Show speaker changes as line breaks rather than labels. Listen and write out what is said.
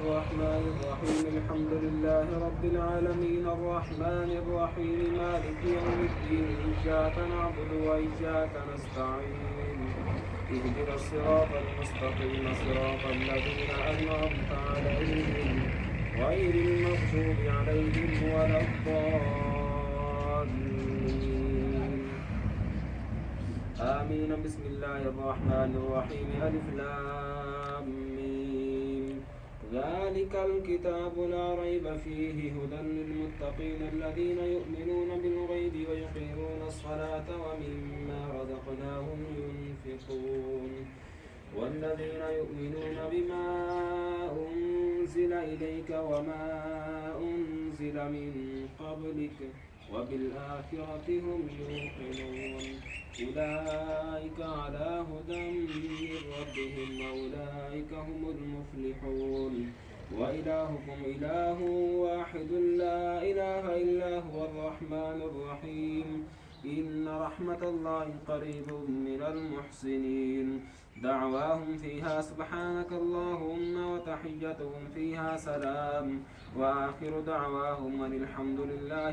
الرحمن الرحيم الحمد لله رب العالمين الرحمن الرحيم مالك يوم الدين إياك نعبد وإياك نستعين اهدنا الصراط المستقيم صراط الذين أنعمت عليهم غير المغضوب عليهم ولا الضالين آمين. بسم الله الرحمن الرحيم ألف لام ميم ذلك الكتاب لا ريب فيه هدى للمتقين الذين يؤمنون بالغيب ويقيمون الصلاة ومما رزقناهم ينفقون والذين يؤمنون بما أنزل إليك وما أنزل من قبلك وبالآخرة هم يوقنون أولئك على هدى من ربهم وأولئك هم المفلحون وإلهكم إله واحد لا إله إلا هو الرحمن الرحيم إن رحمة الله قريب من المحسنين دعواهم فيها سبحانك اللهم وتحيتهم فيها سلام وآخر دعواهم أن الحمد لله